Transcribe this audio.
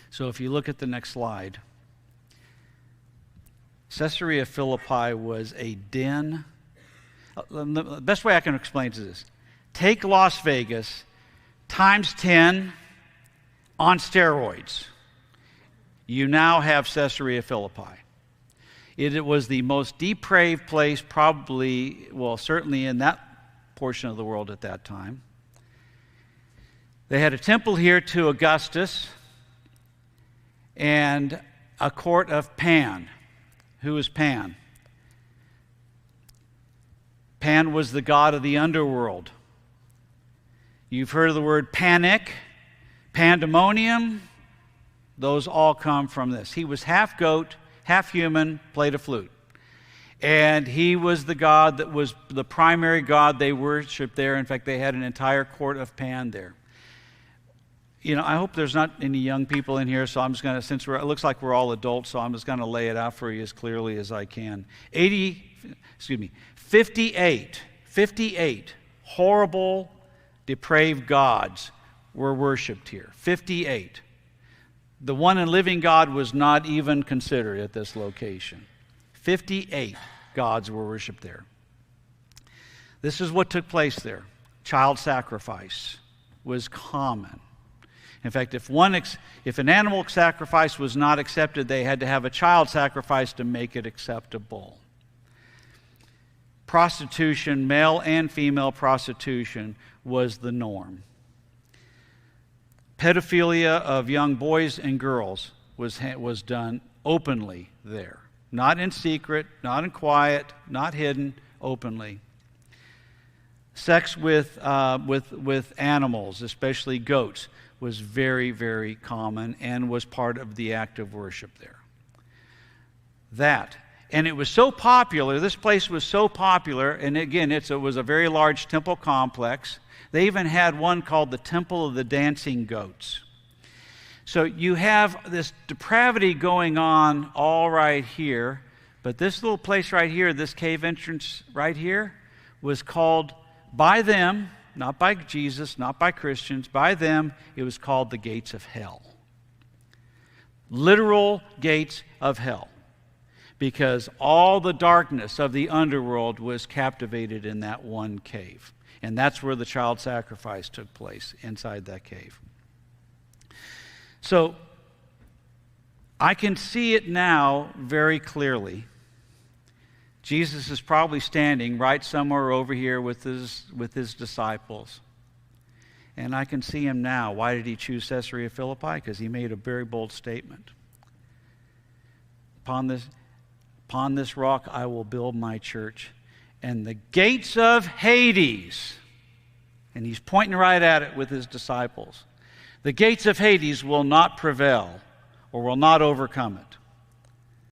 So if you look at the next slide, Caesarea Philippi was a den. The best way I can explain it is this. Take Las Vegas times 10 on steroids. You now have Caesarea Philippi. It was the most depraved place probably, well, certainly in that portion of the world at that time. They had a temple here to Augustus and a court of Pan. Who is Pan? Pan was the god of the underworld. You've heard of the word panic, pandemonium. Those all come from this. He was half goat, half human, played a flute. And he was the god that was the primary god they worshiped there. In fact, they had an entire court of Pan there. You know, I hope there's not any young people in here, so I'm just going to, since it looks like we're all adults, so I'm just going to lay it out for you as clearly as I can. 58 horrible, depraved gods were worshipped here. 58. The one and living God was not even considered at this location. 58 gods were worshipped there. This is what took place there. Child sacrifice was common. In fact, if an animal sacrifice was not accepted, they had to have a child sacrifice to make it acceptable. Prostitution, male and female prostitution, was the norm. Pedophilia of young boys and girls was done openly there. Not in secret, not in quiet, not hidden, openly. Sex with animals, especially goats, was very, very common and was part of the act of worship there. And it was so popular, this place was so popular, and again, it was a very large temple complex. They even had one called the Temple of the Dancing Goats. So you have this depravity going on all right here, but this little place right here, this cave entrance right here, was called by them, not by Jesus, not by Christians, by them, it was called the gates of hell. Literal gates of hell. Because all the darkness of the underworld was captivated in that one cave. And that's where the child sacrifice took place, inside that cave. So, I can see it now very clearly. Jesus is probably standing right somewhere over here with his disciples. And I can see him now. Why did he choose Caesarea Philippi? Because he made a very bold statement. Upon this rock I will build my church, and the gates of Hades, and he's pointing right at it with his disciples, the gates of Hades will not prevail or will not overcome it.